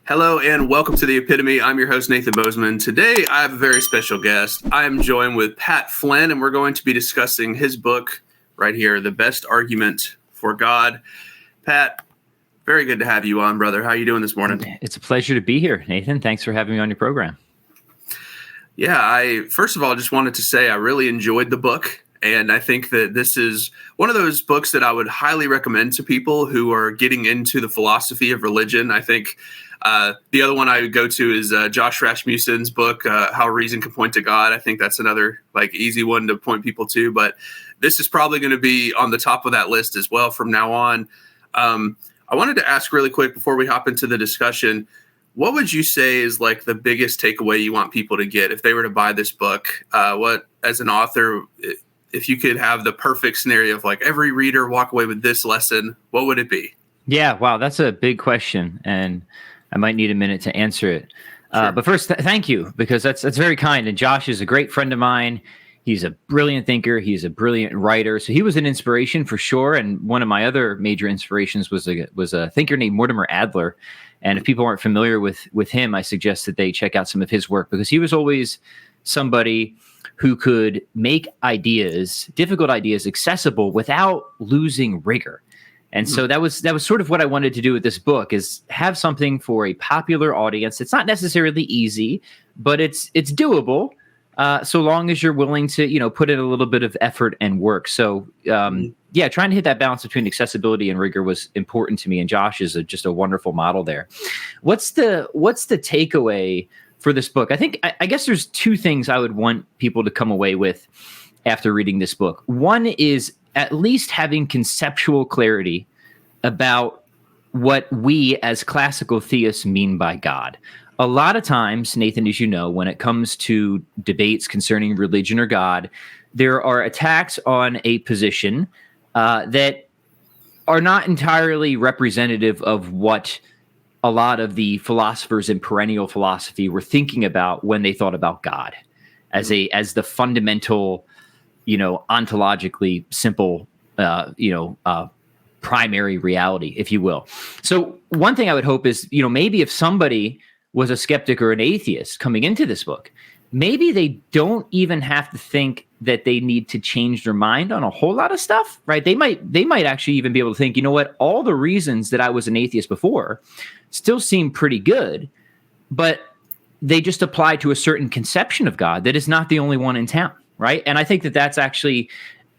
Hello and welcome to the Epitome. I'm your host, Nathan Bozeman. Today, I have a very special guest. I am joined with Pat Flynn, and we're going to be discussing his book right here, The Best Argument for God. Pat, very good to have you on, brother. How are you doing this morning? It's a pleasure to be here, Nathan. Thanks for having me on your program. Yeah, I first of all just wanted to say I really enjoyed the book. And I think that this is one of those books that I would highly recommend to people who are getting into the philosophy of religion. I think the other one I would go to is Josh Rasmussen's book, How Reason Can Point to God. I think that's another easy one to point people to. But this is probably going to be on the top of that list as well from now on. I wanted to ask really quick before we hop into the discussion, what would you say is the biggest takeaway you want people to get if they were to buy this book? What, as an author, if you could have the perfect scenario of every reader walk away with this lesson, what would it be? Yeah, wow, that's a big question, and I might need a minute to answer it. Sure. But first, thank you, because that's very kind. And Josh is a great friend of mine. He's a brilliant thinker. He's a brilliant writer. So he was an inspiration for sure. And one of my other major inspirations was a thinker named Mortimer Adler. And if people aren't familiar with him, I suggest that they check out some of his work, because he was always somebody who could make difficult ideas, accessible without losing rigor. And so that was sort of what I wanted to do with this book, is have something for a popular audience. It's not necessarily easy, but it's doable, so long as you're willing to, put in a little bit of effort and work. So, trying to hit that balance between accessibility and rigor was important to me. And Josh is just a wonderful model there. What's the takeaway for this book? I guess there's two things I would want people to come away with after reading this book. One is at least having conceptual clarity about what we as classical theists mean by God. A lot of times, Nathan, as you know, when it comes to debates concerning religion or God, there are attacks on a position that are not entirely representative of what a lot of the philosophers in perennial philosophy were thinking about when they thought about God as the fundamental, ontologically simple, primary reality, if you will. So one thing I would hope is, maybe if somebody was a skeptic or an atheist coming into this book, maybe they don't even have to think that they need to change their mind on a whole lot of stuff, right? They might actually even be able to think, all the reasons that I was an atheist before still seem pretty good, but they just apply to a certain conception of God that is not the only one in town, right? And I think that that's actually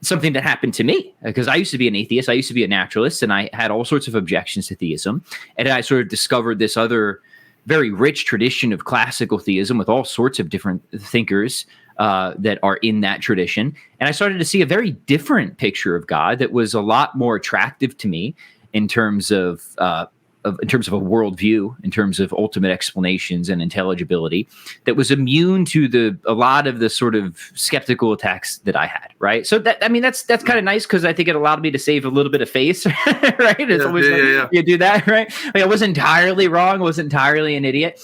something that happened to me, because I used to be an atheist. I used to be a naturalist, and I had all sorts of objections to theism. And I sort of discovered this other very rich tradition of classical theism with all sorts of different thinkers that are in that tradition. And I started to see a very different picture of God that was a lot more attractive to me in terms of a worldview, in terms of ultimate explanations and intelligibility, that was immune to a lot of the sort of skeptical attacks that I had, right? So that's kind of nice, because I think it allowed me to save a little bit of face, right? It's always you do that, right? I wasn't entirely wrong, I wasn't entirely an idiot.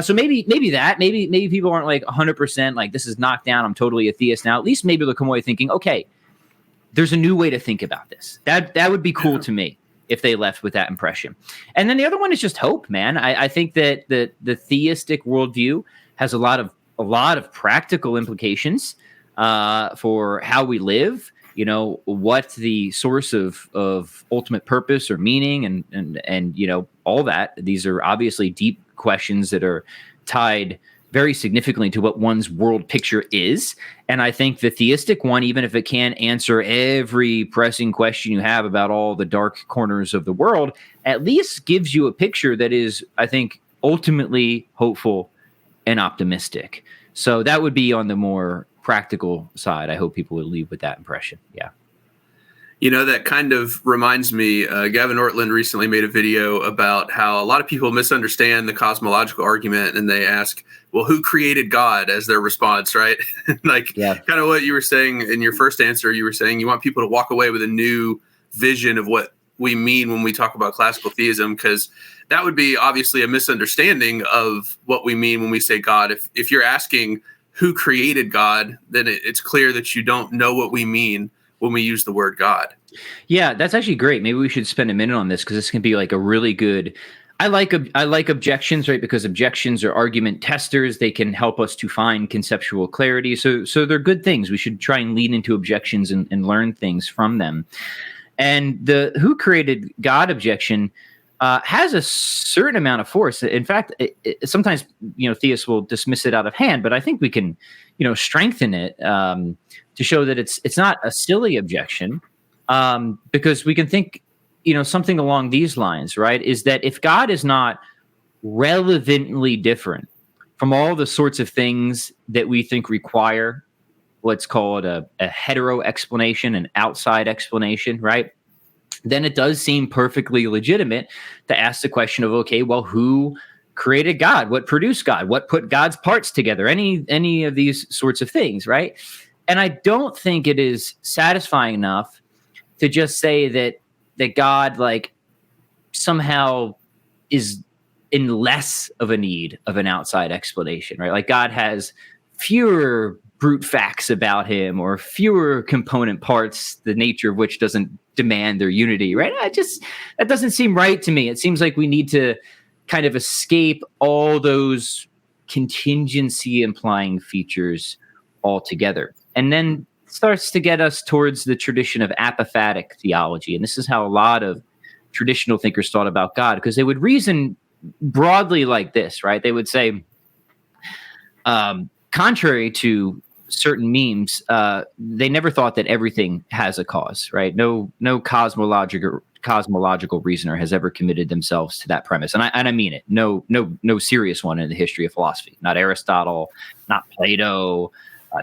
So maybe people aren't 100% this is knocked down, I'm totally a theist now. At least maybe they'll come away thinking, okay, there's a new way to think about this. That would be cool to me, if they left with that impression. And then the other one is just hope, man. I think that the theistic worldview has a lot of practical implications for how we live, what the source of ultimate purpose or meaning and all that. These are obviously deep questions that are tied very significantly to what one's world picture is. And I think the theistic one, even if it can't answer every pressing question you have about all the dark corners of the world, at least gives you a picture that is, I think, ultimately hopeful and optimistic. So that would be on the more practical side. I hope people would leave with that impression. Yeah. That kind of reminds me, Gavin Ortland recently made a video about how a lot of people misunderstand the cosmological argument, and they ask, well, who created God, as their response, right? Kind of what you were saying in your first answer. You were saying you want people to walk away with a new vision of what we mean when we talk about classical theism, because that would be obviously a misunderstanding of what we mean when we say God. If you're asking who created God, then it's clear that you don't know what we mean when we use the word God. Yeah, that's actually great. Maybe we should spend a minute on this, because this can be a really good I like objections, right? Because objections are argument testers. They can help us to find conceptual clarity. So they're good things. We should try and lean into objections and learn things from them. And the who created God objection has a certain amount of force. In fact, sometimes theists will dismiss it out of hand, but I think we can strengthen it to show that it's not a silly objection, because we can think something along these lines, right? Is that if God is not relevantly different from all the sorts of things that we think require what's called a hetero explanation, an outside explanation, right? Then it does seem perfectly legitimate to ask the question of, okay, well, who created God? What produced God? What put God's parts together? Any of these sorts of things, right? And I don't think it is satisfying enough to just say that God like somehow is in less of a need of an outside explanation, right? Like God has fewer brute facts about him or fewer component parts, the nature of which doesn't demand their unity, right? That doesn't seem right to me. It seems like we need to kind of escape all those contingency implying features altogether. And then starts to get us towards the tradition of apophatic theology. And this is how a lot of traditional thinkers thought about God, because they would reason broadly like this, right? They would say, contrary to certain memes, they never thought that everything has a cause, right? No cosmological reasoner has ever committed themselves to that premise, and I mean it. No serious one in the history of philosophy. Not Aristotle, not Plato,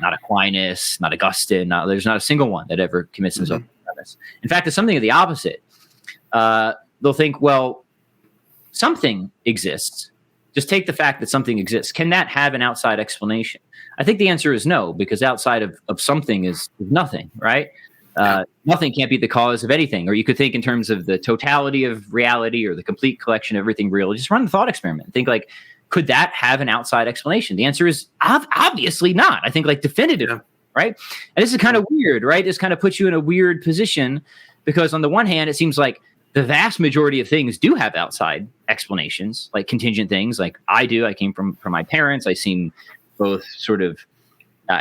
not Aquinas, not Augustine. There's not a single one that ever commits themselves to that premise. In fact, it's something of the opposite. They'll think, well, something exists. Just take the fact that something exists. Can that have an outside explanation? I think the answer is no, because outside of something is nothing, right? Nothing can't be the cause of anything. Or you could think in terms of the totality of reality or the complete collection of everything real. Just run the thought experiment. Think like, could that have an outside explanation? The answer is obviously not. I think like definitive, right? And this is kind of weird, right? This kind of puts you in a weird position because on the one hand, it seems like the vast majority of things do have outside explanations, like contingent things, like I do. I came from my parents. I seem both sort of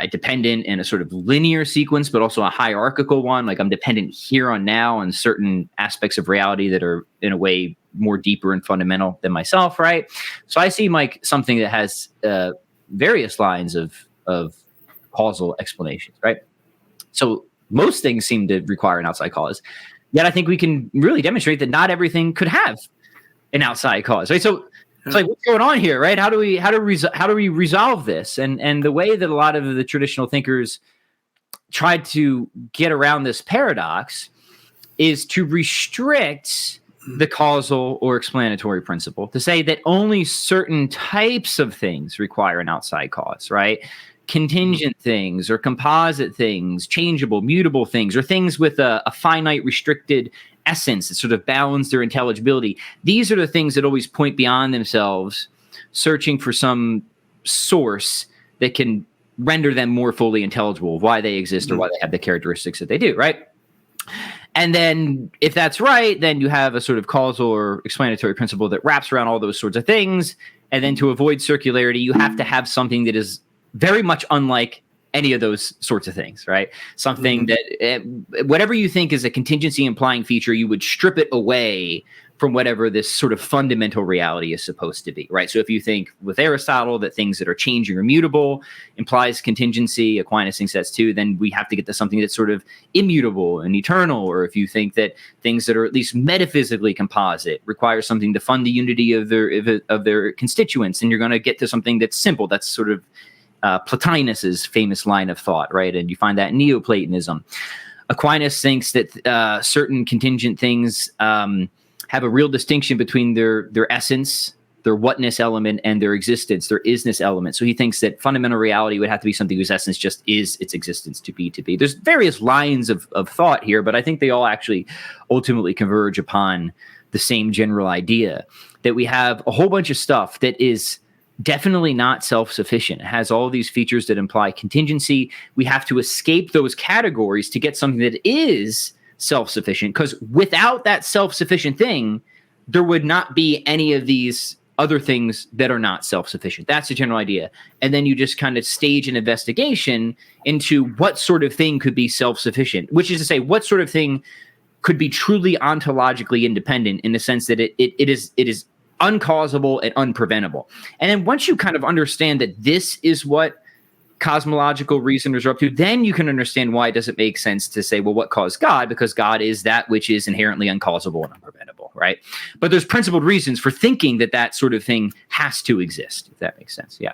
dependent in a sort of linear sequence, but also a hierarchical one. Like I'm dependent here on now on certain aspects of reality that are in a way more deeper and fundamental than myself, right? So I seem like something that has various lines of causal explanations, right? So most things seem to require an outside cause. Yet I think we can really demonstrate that not everything could have an outside cause, right? So it's like, what's going on here, right? How do we resolve this? And the way that a lot of the traditional thinkers tried to get around this paradox is to restrict the causal or explanatory principle, to say that only certain types of things require an outside cause, right? Contingent things or composite things, changeable, mutable things, or things with a finite restricted essence that sort of bounds their intelligibility. These are the things that always point beyond themselves, searching for some source that can render them more fully intelligible, why they exist or why they have the characteristics that they do, right? And then if that's right, then you have a sort of causal or explanatory principle that wraps around all those sorts of things. And then to avoid circularity, you have to have something that is very much unlike any of those sorts of things, right? Something that whatever you think is a contingency implying feature, you would strip it away from whatever this sort of fundamental reality is supposed to be, right? So if you think with Aristotle that things that are changing or mutable implies contingency, Aquinas thinks that's too, then we have to get to something that's sort of immutable and eternal. Or if you think that things that are at least metaphysically composite require something to fund the unity of their constituents, and you're going to get to something that's simple. That's sort of Plotinus's famous line of thought, right? And you find that in Neoplatonism. Aquinas thinks that certain contingent things have a real distinction between their essence, their whatness element, and their existence, their isness element. So he thinks that fundamental reality would have to be something whose essence just is its existence, to be. There's various lines of thought here, but I think they all actually ultimately converge upon the same general idea that we have a whole bunch of stuff that is definitely not self-sufficient. It has all these features that imply contingency. We have to escape those categories to get something that is self-sufficient, because without that self-sufficient thing, there would not be any of these other things that are not self-sufficient. That's the general idea. And then you just kind of stage an investigation into what sort of thing could be self-sufficient, which is to say, what sort of thing could be truly ontologically independent in the sense that it is uncausable and unpreventable. And then once you kind of understand that this is what cosmological reasoners are up to, then you can understand why it doesn't make sense to say, well, what caused God? Because God is that which is inherently uncausable and unpreventable, right? But there's principled reasons for thinking that that sort of thing has to exist, if that makes sense. Yeah.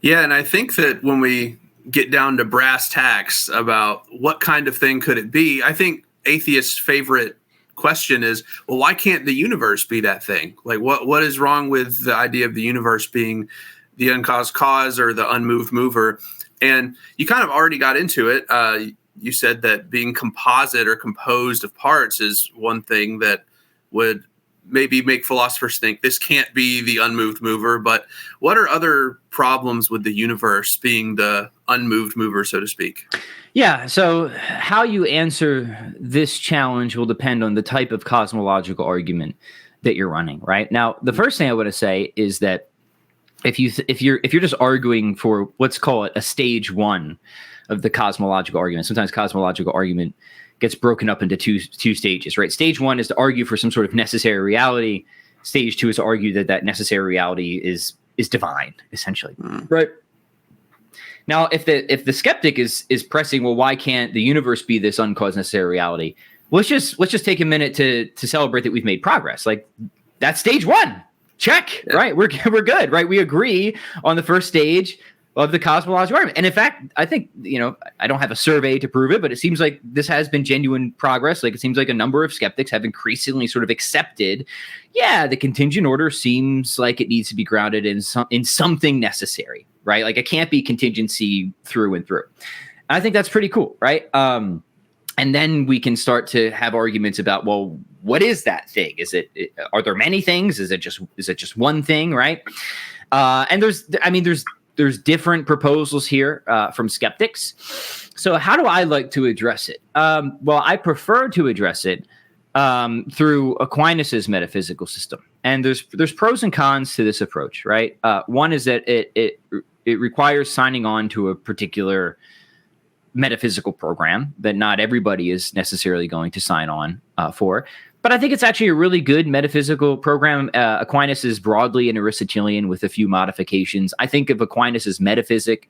Yeah, and I think that when we get down to brass tacks about what kind of thing could it be, I think atheists' favorite question is, well, why can't the universe be that thing? Like, what is wrong with the idea of the universe being the uncaused cause or the unmoved mover? And you kind of already got into it. You said that being composite or composed of parts is one thing that would maybe make philosophers think this can't be the unmoved mover. But what are other problems with the universe being the unmoved mover, so to speak? Yeah, so how you answer this challenge will depend on the type of cosmological argument that you're running, right? Now, the first thing I want to say is that if you're just arguing for, let's call it a stage one of the cosmological argument, sometimes cosmological argument gets broken up into two stages, right? Stage one is to argue for some sort of necessary reality. Stage two is to argue that necessary reality is divine, essentially, right? Now, if the skeptic is pressing, well, why can't the universe be this uncaused necessary reality? Let's just take a minute to celebrate that we've made progress. Like, that's stage one. Check, right? We're good, right? We agree on the first stage of the cosmological argument. And in fact, I think, I don't have a survey to prove it, but it seems like this has been genuine progress. Like, it seems like a number of skeptics have increasingly sort of accepted, the contingent order seems like it needs to be grounded in something necessary, right? Like, it can't be contingency through and through. And I think that's pretty cool, right? And then we can start to have arguments about, well, what is that thing? Are there many things? Is it just one thing, right? And there's different proposals here from skeptics. So how do I like to address it? Well, I prefer to address it through Aquinas's metaphysical system. And there's pros and cons to this approach, right? One is that it requires signing on to a particular metaphysical program that not everybody is necessarily going to sign on for. But I think it's actually a really good metaphysical program. Aquinas is broadly an Aristotelian with a few modifications. I think of Aquinas' metaphysic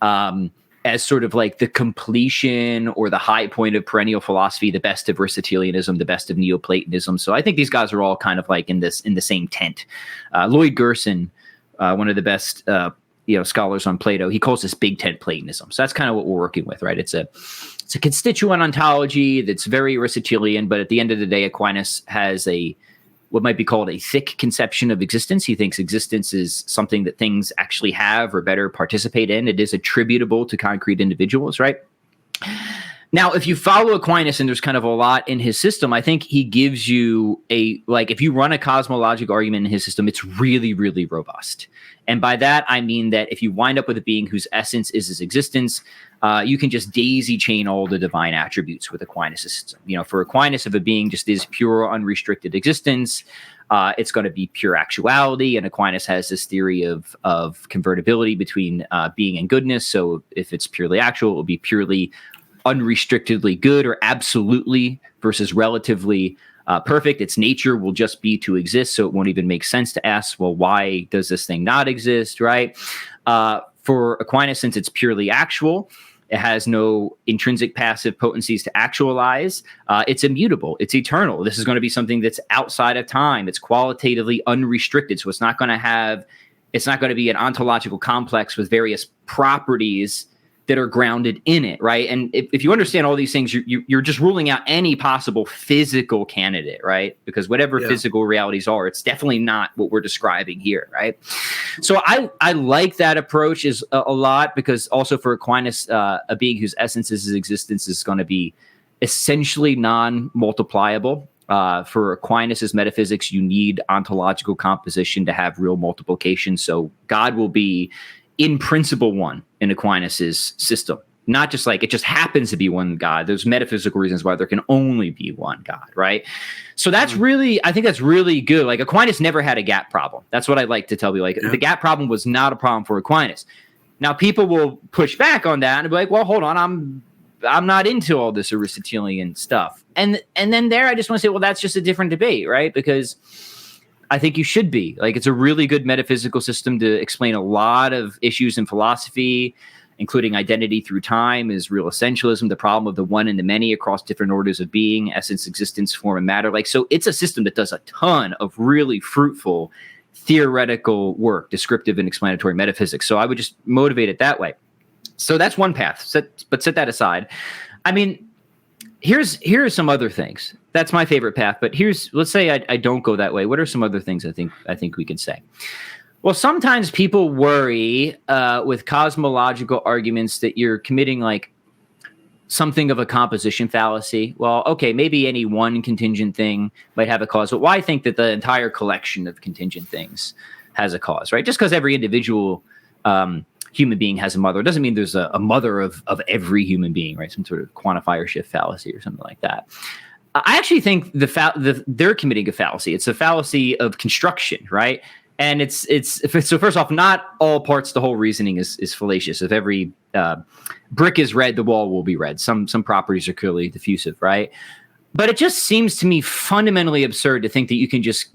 as sort of like the completion or the high point of perennial philosophy, the best of Aristotelianism, the best of Neoplatonism. So I think these guys are all kind of like in the same tent. Lloyd Gerson, one of the best scholars on Plato, he calls this big tent Platonism. So that's kind of what we're working with, right? It's a constituent ontology that's very Aristotelian, but at the end of the day, Aquinas has what might be called a thick conception of existence. He thinks existence is something that things actually have or better participate in. It is attributable to concrete individuals, right? Now, if you follow Aquinas, and there's kind of a lot in his system, I think he gives you if you run a cosmological argument in his system, it's really, really robust. And by that, I mean that if you wind up with a being whose essence is his existence, you can just daisy chain all the divine attributes with Aquinas' system. For Aquinas, if a being just is pure, unrestricted existence, it's going to be pure actuality. And Aquinas has this theory of convertibility between being and goodness. So if it's purely actual, it will be purely unrestrictedly good, or absolutely versus relatively perfect. Its nature will just be to exist. So it won't even make sense to ask, well, why does this thing not exist, right? For Aquinas, since it's purely actual, it has no intrinsic passive potencies to actualize. It's immutable. It's eternal. This is going to be something that's outside of time. It's qualitatively unrestricted. So it's not going to be an ontological complex with various properties that are grounded in it, right? And if you understand all these things, you're just ruling out any possible physical candidate, right? Because whatever physical realities are, it's definitely not what we're describing here, right? So I like that approach is a lot, because also for Aquinas, a being whose essence is his existence is going to be essentially non-multipliable. For Aquinas' metaphysics, you need ontological composition to have real multiplication. So God will be in principle one in Aquinas' system. not just like it just happens to be one God. There's metaphysical reasons why there can only be one God, right? So that's really, I think that's really good. Like Aquinas never had a gap problem. That's what I like to tell you. Like the gap problem was not a problem for Aquinas. Now people will push back on that and be like, well, hold on, I'm not into all this Aristotelian stuff. And then there I just want to say, well, that's just a different debate, right? Because I think you should be. Like it's a really good metaphysical system to explain a lot of issues in philosophy, including identity through time, is real essentialism, the problem of the one and the many across different orders of being, essence, existence, form, and matter. Like, so it's a system that does a ton of really fruitful theoretical work, descriptive and explanatory metaphysics. So I would just motivate it that way. So that's one path, but set that aside. I mean, here are some other things. That's my favorite path, but let's say I don't go that way. What are some other things I think we could say? Well, sometimes people worry with cosmological arguments that you're committing like something of a composition fallacy. Well, okay, maybe any one contingent thing might have a cause, but why think that the entire collection of contingent things has a cause, right? Just because every individual human being has a mother doesn't mean there's a mother of every human being, right? Some sort of quantifier shift fallacy or something like that. I actually think they're committing a fallacy. It's a fallacy of construction, right? And it's so first off, not all parts, the whole reasoning is fallacious. If every brick is red, the wall will be red. Some properties are clearly diffusive, right? But it just seems to me fundamentally absurd to think that you can just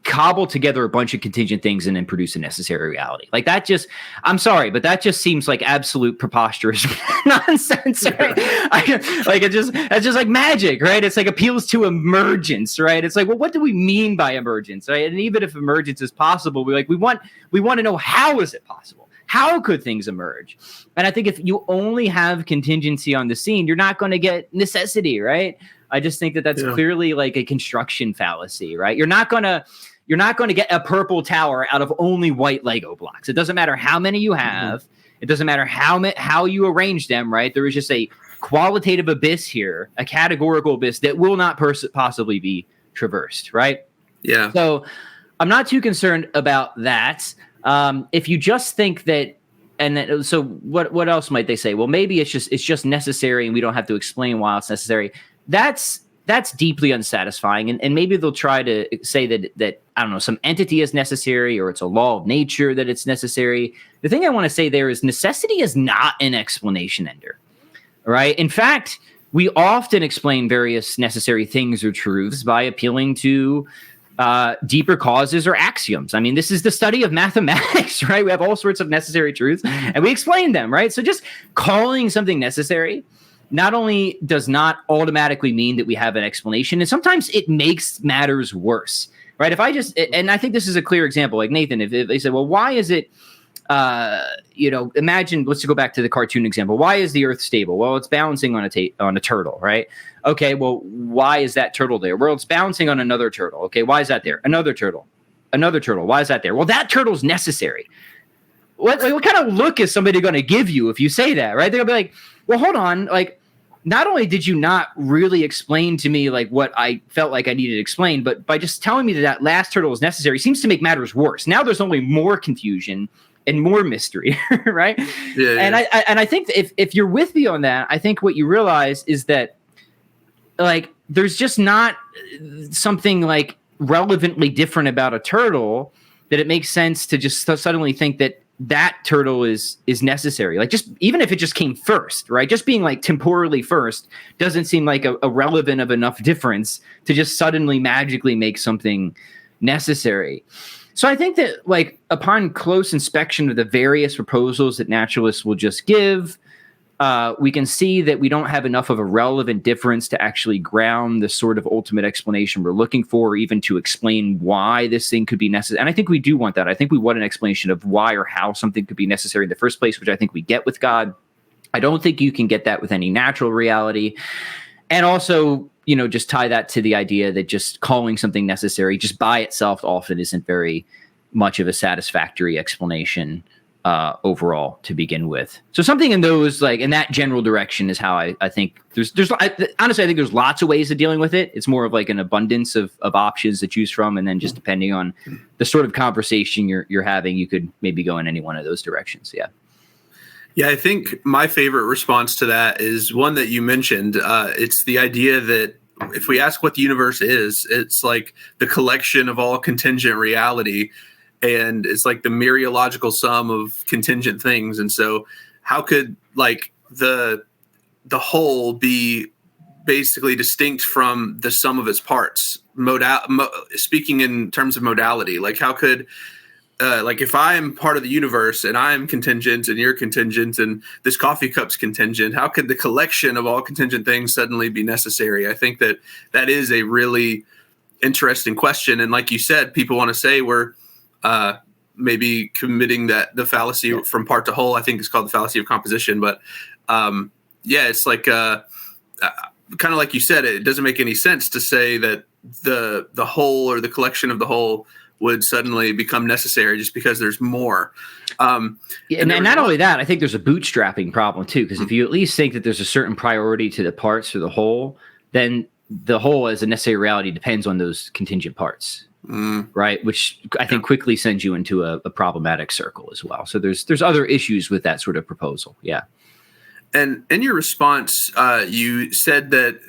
cobble together a bunch of contingent things and then produce a necessary reality. Like that just, I'm sorry, but that just seems like absolute preposterous nonsense, right? It's just like magic, right? It's like appeals to emergence, right? It's like, well, what do we mean by emergence, right? And even if emergence is possible, we want to know, how is it possible? How could things emerge? And I think if you only have contingency on the scene, you're not going to get necessity, right? I just think that that's clearly like a construction fallacy, right? You're not going to get a purple tower out of only white Lego blocks. It doesn't matter how many you have. It doesn't matter how you arrange them, right? There is just a qualitative abyss here, a categorical abyss that will not possibly be traversed, right? Yeah. So I'm not too concerned about that. If you just think that, so what else might they say? Well, maybe it's just necessary and we don't have to explain why it's necessary. That's deeply unsatisfying. And maybe they'll try to say that, I don't know, some entity is necessary or it's a law of nature that it's necessary. The thing I want to say there is necessity is not an explanation ender, right? In fact, we often explain various necessary things or truths by appealing to deeper causes or axioms. I mean, this is the study of mathematics, right? We have all sorts of necessary truths and we explain them, right? So just calling something necessary not only does not automatically mean that we have an explanation, and sometimes it makes matters worse, right? If I just, and I think this is a clear example, like Nathan, if they said, well, why is it, imagine, let's go back to the cartoon example. Why is the earth stable? Well, it's balancing on a turtle, right? Okay, well, why is that turtle there? Well, it's balancing on another turtle. Okay, why is that there? Another turtle. Why is that there? Well, that turtle's necessary. What kind of look is somebody going to give you if you say that, right? They're going to be like, well, hold on, like, not only did you not really explain to me like what I felt like I needed to explain, but by just telling me that last turtle is necessary seems to make matters worse. Now there's only more confusion and more mystery, right? Yeah. And I think if you're with me on that, I think what you realize is that like there's just not something like relevantly different about a turtle that it makes sense to just suddenly think that turtle is necessary. Like just even if it just came first, right? Just being like temporally first doesn't seem like a relevant of enough difference to just suddenly magically make something necessary. So I think that like upon close inspection of the various proposals that naturalists will just give, we can see that we don't have enough of a relevant difference to actually ground the sort of ultimate explanation we're looking for, or even to explain why this thing could be necessary. And I think we do want that. I think we want an explanation of why or how something could be necessary in the first place, which I think we get with God. I don't think you can get that with any natural reality. And also, just tie that to the idea that just calling something necessary just by itself often isn't very much of a satisfactory explanation overall to begin with. So something in those, like in that general direction is how I think honestly, I think there's lots of ways of dealing with it. It's more of like an abundance of options to choose from. And then just depending on the sort of conversation you're having, you could maybe go in any one of those directions. Yeah. Yeah, I think my favorite response to that is one that you mentioned. It's the idea that if we ask what the universe is, it's like the collection of all contingent reality, and it's like the mereological sum of contingent things. And so, how could like the whole be basically distinct from the sum of its parts? Speaking in terms of modality, like how could like if I'm part of the universe and I'm contingent and you're contingent and this coffee cup's contingent, how could the collection of all contingent things suddenly be necessary? I think that that is a really interesting question. And like you said, people want to say we're maybe committing that the fallacy from part to whole. I think it's called the fallacy of composition. But yeah, it's like kind of like you said, it doesn't make any sense to say that the whole or the collection of the whole would suddenly become necessary just because there's more. And not only that, I think there's a bootstrapping problem too, because if you at least think that there's a certain priority to the parts or the whole, then the whole as a necessary reality depends on those contingent parts, right? Which I think quickly sends you into a problematic circle as well. So there's other issues with that sort of proposal. Yeah. And in your response, you said that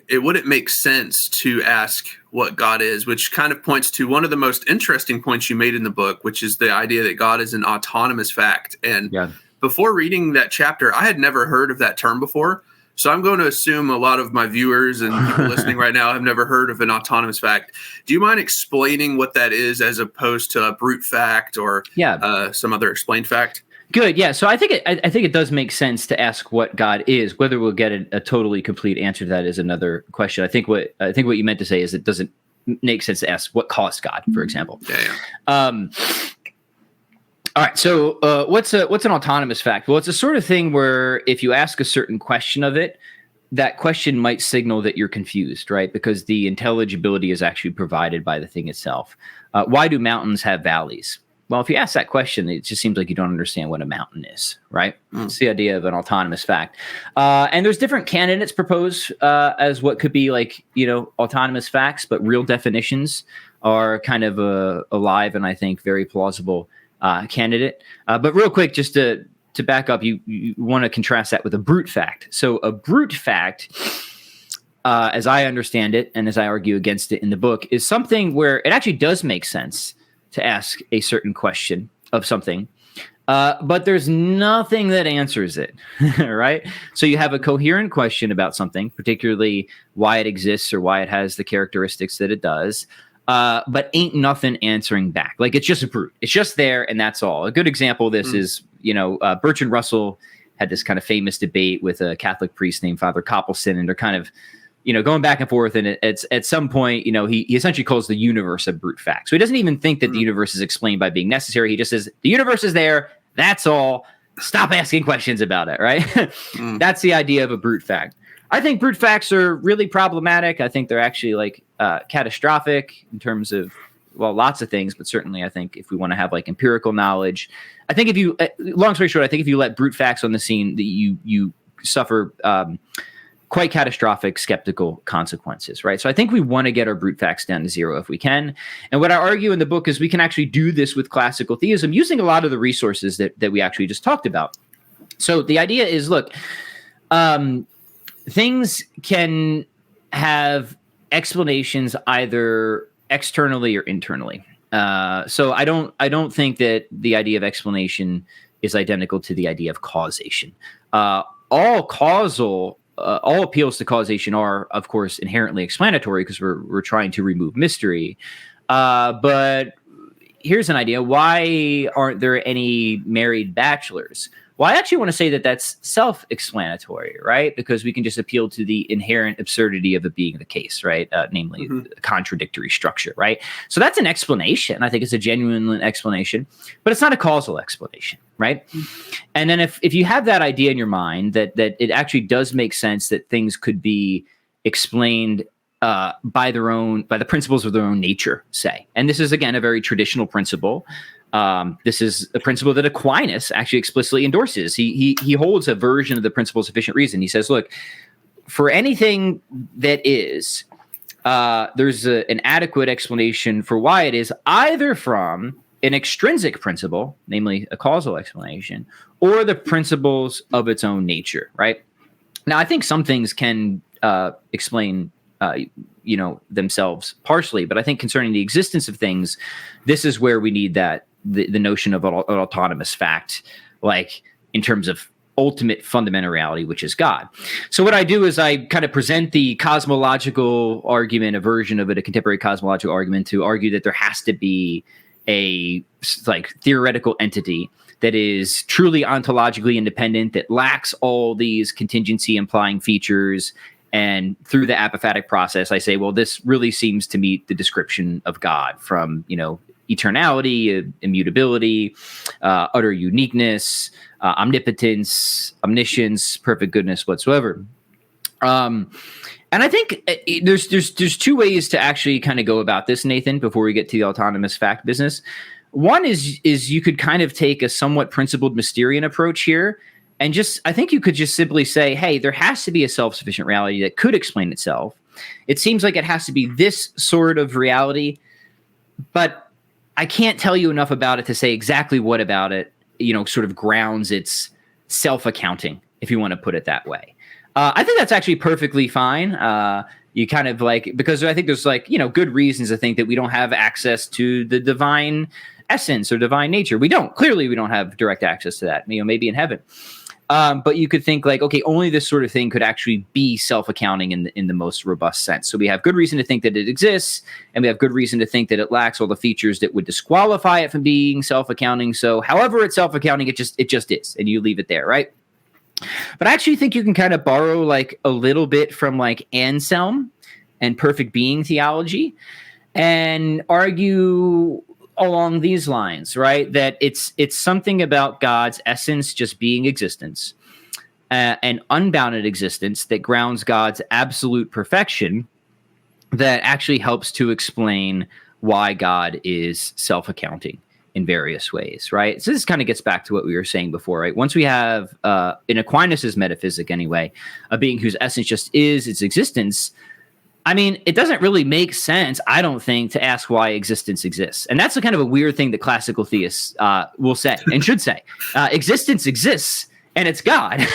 it wouldn't make sense to ask what God is, which kind of points to one of the most interesting points you made in the book, which is the idea that God is an autonomous fact. And before reading that chapter, I had never heard of that term before. So I'm going to assume a lot of my viewers and people listening right now have never heard of an autonomous fact. Do you mind explaining what that is as opposed to a brute fact or some other explained fact? Good. Yeah. So I think it does make sense to ask what God is. Whether we'll get a totally complete answer to that is another question. I think what you meant to say is it doesn't make sense to ask what caused God, for example. All right. So what's an autonomous fact? Well, it's a sort of thing where if you ask a certain question of it, that question might signal that you're confused, right? Because the intelligibility is actually provided by the thing itself. Why do mountains have valleys? Well, if you ask that question, it just seems like you don't understand what a mountain is, right? It's the idea of an autonomous fact. And there's different candidates proposed as what could be like, autonomous facts, but real definitions are kind of alive and I think very plausible candidate. But real quick, just to back up, you want to contrast that with a brute fact. So a brute fact, as I understand it, and as I argue against it in the book, is something where it actually does make sense to ask a certain question of something, but there's nothing that answers it, right? So you have a coherent question about something, particularly why it exists or why it has the characteristics that it does, but ain't nothing answering back. Like it's just a brute. It's just there, and that's all. A good example of this is, Bertrand Russell had this kind of famous debate with a Catholic priest named Father Coppelson, and they're kind of going back and forth, and it's at some point, he essentially calls the universe a brute fact. So he doesn't even think that the universe is explained by being necessary. He just says, the universe is there. That's all. Stop asking questions about it, right? That's the idea of a brute fact. I think brute facts are really problematic. I think they're actually like catastrophic in terms of, well, lots of things, but certainly I think if we want to have like empirical knowledge, I think if you, long story short, I think if you let brute facts on the scene, that you suffer quite catastrophic skeptical consequences, right? So I think we want to get our brute facts down to zero if we can. And what I argue in the book is we can actually do this with classical theism using a lot of the resources that we actually just talked about. So the idea is, look, things can have explanations either externally or internally. So I don't think that the idea of explanation is identical to the idea of causation. All appeals to causation are, of course, inherently explanatory because we're trying to remove mystery. But here's an idea. Why aren't there any married bachelors? Well, I actually want to say that that's self-explanatory, right? Because we can just appeal to the inherent absurdity of it being the case, right? Namely, contradictory structure, right? So that's an explanation. I think it's a genuine explanation, but it's not a causal explanation, right? And then if you have that idea in your mind that it actually does make sense that things could be explained by the principles of their own nature, say, and this is again a very traditional principle. This is a principle that Aquinas actually explicitly endorses. He holds a version of the principle of sufficient reason. He says, look, for anything that is, there's an adequate explanation for why it is, either from an extrinsic principle, namely a causal explanation, or the principles of its own nature, right? Now, I think some things can explain, themselves partially, but I think concerning the existence of things, this is where we need the notion of an autonomous fact, like in terms of ultimate fundamental reality, which is God. So what I do is I kind of present the cosmological argument, a version of it, a contemporary cosmological argument, to argue that there has to be a theoretical entity that is truly ontologically independent, that lacks all these contingency implying features. And through the apophatic process, I say, well, this really seems to meet the description of God from, eternality, immutability, utter uniqueness, omnipotence, omniscience, perfect goodness whatsoever. And I think there's two ways to actually kind of go about this, Nathan, before we get to the autonomous fact business. One is you could kind of take a somewhat principled Mysterian approach here, and I think you could just simply say, hey, there has to be a self-sufficient reality that could explain itself. It seems like it has to be this sort of reality, but I can't tell you enough about it to say exactly what about it, sort of grounds its self-accounting, if you want to put it that way. I think that's actually perfectly fine. You kind of because I think there's good reasons to think that we don't have access to the divine essence or divine nature. We don't have direct access to that, maybe in heaven. But you could think okay, only this sort of thing could actually be self-accounting in the most robust sense. So we have good reason to think that it exists, and we have good reason to think that it lacks all the features that would disqualify it from being self-accounting. So however it's self-accounting, it just is, and you leave it there, right? But I actually think you can kind of borrow a little bit from Anselm and perfect being theology and argue along these lines, right? That it's something about God's essence just being existence, an unbounded existence that grounds God's absolute perfection that actually helps to explain why God is self-accounting in various ways, right? So this kind of gets back to what we were saying before, right? Once we have, in Aquinas's metaphysic anyway, a being whose essence just is its existence, I mean, it doesn't really make sense, I don't think, to ask why existence exists. And that's a kind of a weird thing that classical theists will say and should say. Existence exists, and it's God,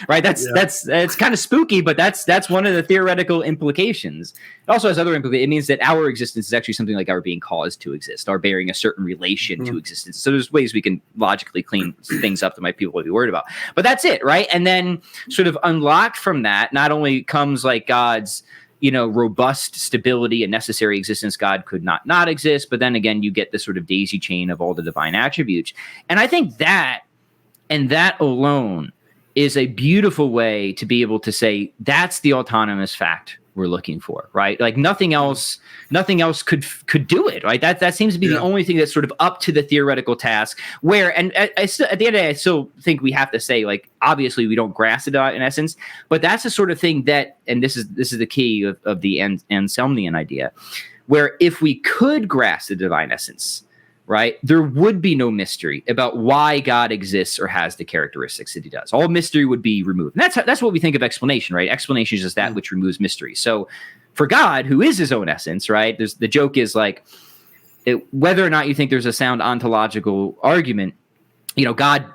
right? That's kind of spooky, but that's one of the theoretical implications. It also has other implications. It means that our existence is actually something like our being caused to exist, our bearing a certain relation to existence. So there's ways we can logically clean things up that might people would be worried about. But that's it, right? And then sort of unlocked from that, not only comes God's robust stability and necessary existence, God could not exist. But then again, you get this sort of daisy chain of all the divine attributes. And I think that alone is a beautiful way to be able to say that's the autonomous fact we're looking for, right? Nothing else could do it, right? That seems to be the only thing that's sort of up to the theoretical task where, and I still, at the end of the day, I still think we have to say, obviously we don't grasp it in essence, but that's the sort of thing that, and this is the key of the Anselmian idea, where if we could grasp the divine essence, right, there would be no mystery about why God exists or has the characteristics that he does. All mystery would be removed. And that's what we think of explanation, right? Explanation is just that which removes mystery. So for God, who is his own essence, right, the joke is whether or not you think there's a sound ontological argument, God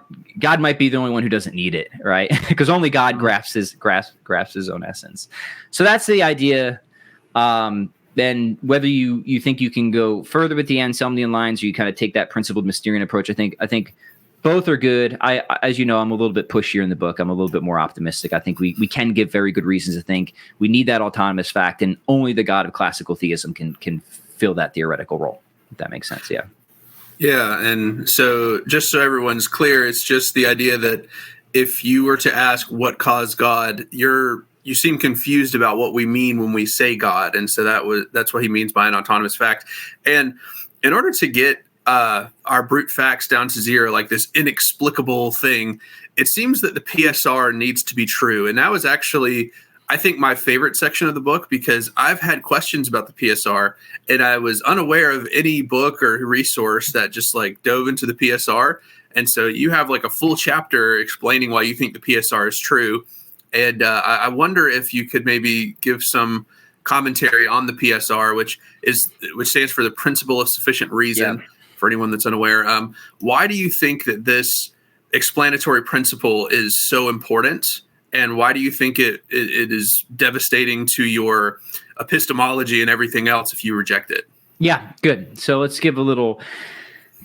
might be the only one who doesn't need it, right? Because only God grasps his own essence. So that's the idea. Then whether you think you can go further with the Anselmian lines, or you kind of take that principled Mysterian approach, I think both are good. As you know, I'm a little bit pushier in the book. I'm a little bit more optimistic. I think we can give very good reasons to think we need that autonomous fact, and only the God of classical theism can fill that theoretical role. If that makes sense, yeah. Yeah, and so just so everyone's clear, it's just the idea that if you were to ask what caused God, you seem confused about what we mean when we say God. And so that's what he means by an autonomous fact. And in order to get our brute facts down to zero, this inexplicable thing, it seems that the PSR needs to be true. And that was actually, I think, my favorite section of the book, because I've had questions about the PSR and I was unaware of any book or resource that just dove into the PSR. And so you have a full chapter explaining why you think the PSR is true. And I wonder if you could maybe give some commentary on the PSR, which stands for the principle of sufficient reason. for anyone that's unaware. Why do you think that this explanatory principle is so important? And why do you think it is devastating to your epistemology and everything else if you reject it? Yeah, good. So let's give a little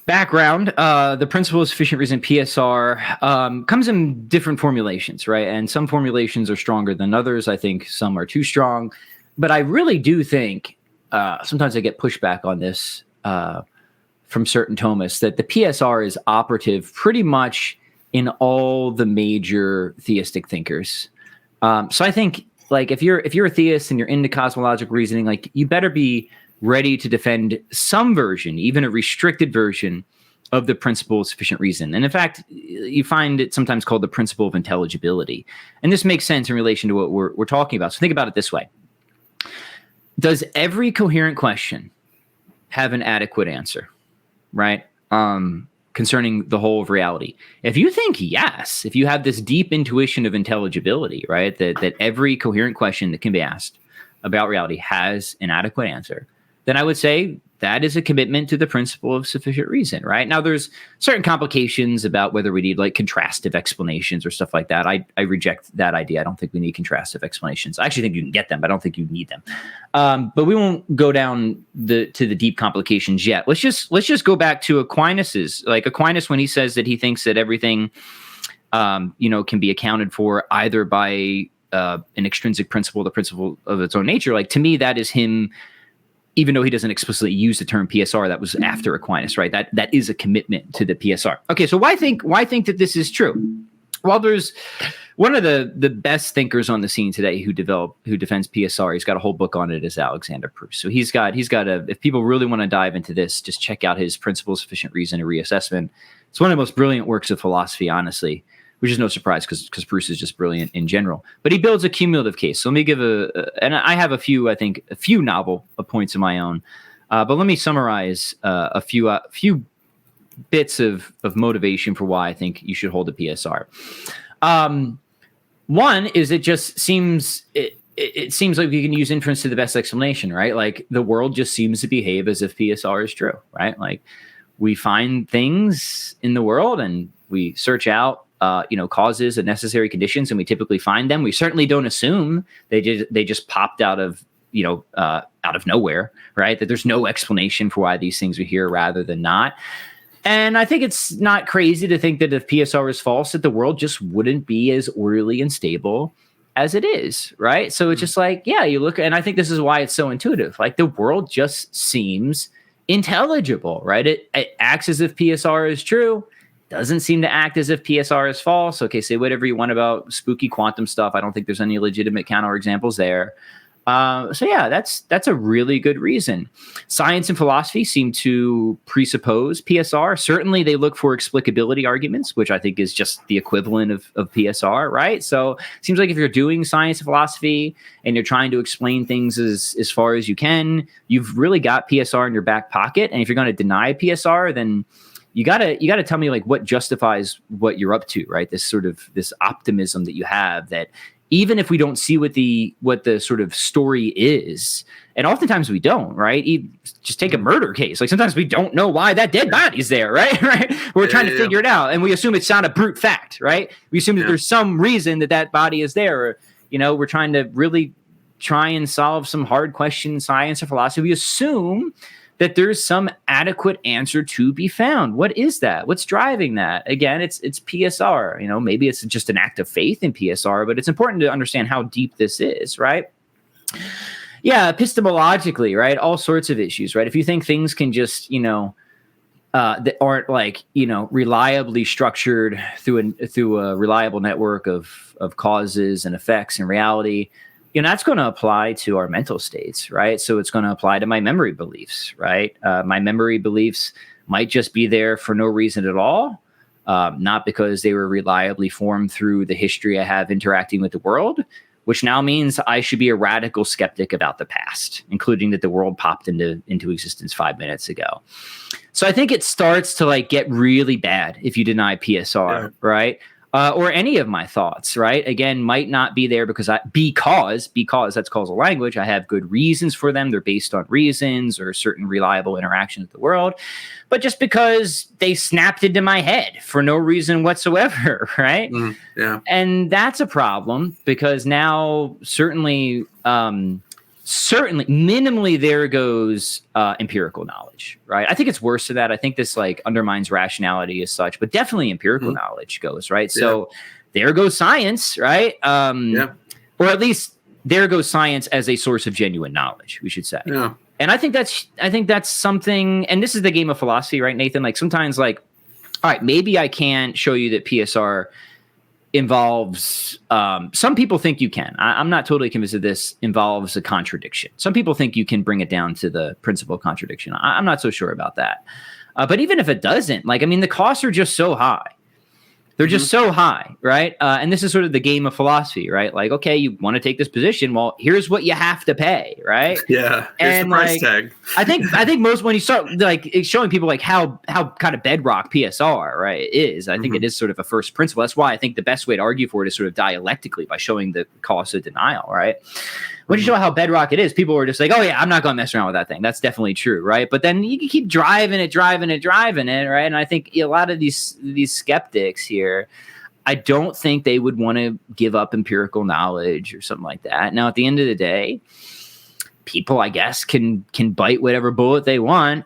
background. The principle of sufficient reason, PSR, comes in different formulations, right? And some formulations are stronger than others. I think some are too strong. But I really do think, sometimes I get pushback on this from certain Thomists, that the PSR is operative pretty much in all the major theistic thinkers. So I think, like, if you're a theist and you're into cosmological reasoning, like, you better be ready to defend some version, even a restricted version, of the principle of sufficient reason. And in fact, you find it sometimes called the principle of intelligibility. And this makes sense in relation to what we're talking about. So think about it this way. Does every coherent question have an adequate answer, right? Concerning the whole of reality? If you think yes, if you have this deep intuition of intelligibility, right, that every coherent question that can be asked about reality has an adequate answer, then I would say that is a commitment to the principle of sufficient reason, right? Now, there's certain complications about whether we need, like, contrastive explanations or stuff like that. I reject that idea. I don't think we need contrastive explanations. I actually think you can get them, but I don't think you need them. But we won't go down to the deep complications yet. Let's just go back to Aquinas's, like Aquinas, when he says that he thinks that everything, can be accounted for either by an extrinsic principle, the principle of its own nature. Like, to me, that is him. Even though he doesn't explicitly use the term PSR, that was after Aquinas, right? That is a commitment to the PSR. Okay, so why think that this is true? Well, there's one of the best thinkers on the scene today who defends PSR. He's got a whole book on it, is Alexander Proust. So he's got if people really want to dive into this, just check out his Principle of Sufficient Reason and Reassessment. It's one of the most brilliant works of philosophy, honestly, which is no surprise because Proust is just brilliant in general. But he builds a cumulative case. So let me give and I have a few novel points of my own. But let me summarize a few bits of motivation for why I think you should hold a PSR. One is it seems like we can use inference to the best explanation, right? Like, the world just seems to behave as if PSR is true, right? Like, we find things in the world and we search out causes and necessary conditions, and we typically find them. We certainly don't assume they just popped out of nowhere, right? That there's no explanation for why these things are here rather than not. And I think it's not crazy to think that if PSR is false, that the world just wouldn't be as orderly and stable as it is, right? So it's just like, yeah, you look, and I think this is why it's so intuitive. Like, the world just seems intelligible, right? It acts as if PSR is true. Doesn't seem to act as if PSR is false. Okay, say whatever you want about spooky quantum stuff. I don't think there's any legitimate counterexamples there. So yeah, that's a really good reason. Science and philosophy seem to presuppose PSR. Certainly they look for explicability arguments, which I think is just the equivalent of PSR, right? So it seems like if you're doing science and philosophy and you're trying to explain things as far as you can, you've really got PSR in your back pocket. And if you're going to deny PSR, then you gotta tell me, like, what justifies what you're up to, right? This optimism that you have, that even if we don't see what the sort of story is, and oftentimes we don't, right? Just take a murder case. Like, sometimes we don't know why that dead body's there, right? Right? We're trying to figure it out, and we assume it's not a brute fact, right? We assume that there's some reason that body is there. Or, we're trying to really try and solve some hard question in science or philosophy. We assume that there's some adequate answer to be found. What is that? What's driving that? Again, it's PSR. Maybe it's just an act of faith in PSR, but it's important to understand how deep this is, right? Yeah, epistemologically, right? All sorts of issues, right? If you think things can just, that aren't, like, reliably structured through a reliable network of causes and effects in reality, that's going to apply to our mental states, right? So it's going to apply to my memory beliefs, right? My memory beliefs might just be there for no reason at all, not because they were reliably formed through the history I have interacting with the world, which now means I should be a radical skeptic about the past, including that the world popped into existence 5 minutes ago. So I think it starts to, like, get really bad if you deny PSR, right? or any of my thoughts, right? Again, might not be there because that's causal language. I have good reasons for them. They're based on reasons or certain reliable interactions with the world, but just because they snapped into my head for no reason whatsoever, right? Yeah. And that's a problem because now certainly minimally there goes empirical knowledge, right? I think it's worse than that. I think this like undermines rationality as such, but definitely empirical knowledge goes, right? So there goes science, right? Or at least there goes science as a source of genuine knowledge, we should say. Yeah. And I think that's something, and this is the game of philosophy, right, Nathan? Like sometimes like, all right, maybe I can show you that PSR involves some people think you can. I'm not totally convinced that this involves a contradiction. Some people think you can bring it down to the principle of contradiction. I'm not so sure about that. But even if it doesn't, like, I mean, the costs are just so high. They're just so high, right? And this is sort of the game of philosophy, right? Like, okay, you want to take this position. Well, here's what you have to pay, right? Yeah, here's the price tag. I think most when you start like showing people like how kind of bedrock PSR, right, is, I think it is sort of a first principle. That's why I think the best way to argue for it is sort of dialectically by showing the cost of denial, right? When you show how bedrock it is, people are just like, oh yeah, I'm not going to mess around with that thing. That's definitely true, right? But then you can keep driving it, right? And I think a lot of these skeptics here, I don't think they would want to give up empirical knowledge or something like that. Now, at the end of the day, people, I guess, can bite whatever bullet they want.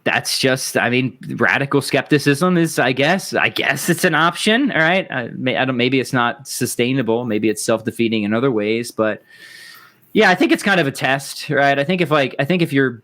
That's just, I mean, radical skepticism is, I guess it's an option. All right. Maybe it's not sustainable. Maybe it's self-defeating in other ways, but yeah, I think it's kind of a test, right? I think if you're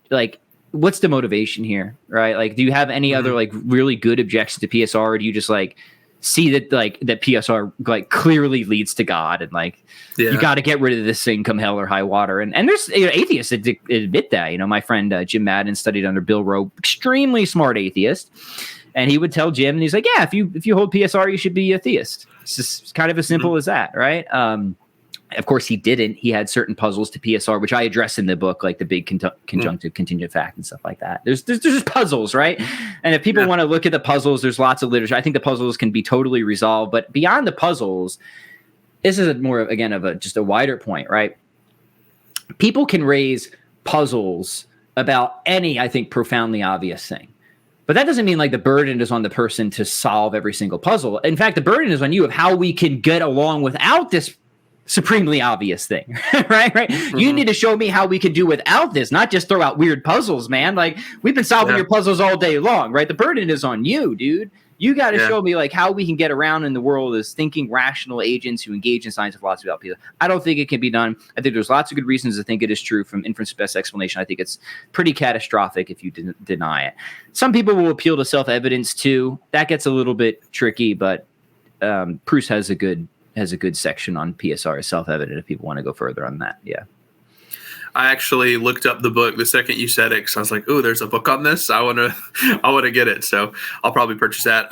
like, what's the motivation here, right? Like, do you have any other like really good objections to PSR, or do you just like see that like that PSR like clearly leads to God and like you got to get rid of this thing come hell or high water? And there's atheists that admit that. My friend Jim Madden studied under Bill Rowe, extremely smart atheist, and he would tell Jim, and he's like, yeah, if you hold PSR, you should be a theist. It's just kind of as simple as that, right? Of course, he didn't. He had certain puzzles to PSR, which I address in the book, like the big conjunctive contingent fact and stuff like that. There's just puzzles, right? And if people want to look at the puzzles, there's lots of literature. I think the puzzles can be totally resolved. But beyond the puzzles, this is more of just a wider point, right? People can raise puzzles about any, I think, profoundly obvious thing. But that doesn't mean like the burden is on the person to solve every single puzzle. In fact, the burden is on you of how we can get along without this supremely obvious thing, right? You need to show me how we can do without this, not just throw out weird puzzles, man. Like, we've been solving your puzzles all day long, right? The burden is on you, dude. You got to show me like how we can get around in the world as thinking rational agents who engage in science and philosophy about people. I don't think it can be done. I think there's lots of good reasons to think it is true from inference to best explanation. I think it's pretty catastrophic if you deny it. Some people will appeal to self-evidence too. That gets a little bit tricky, but Proust has a good section on PSR as self-evident if people want to go further on that. Yeah. I actually looked up the book the second you said it, because I was like, "Oh, there's a book on this. I want to get it." So I'll probably purchase that.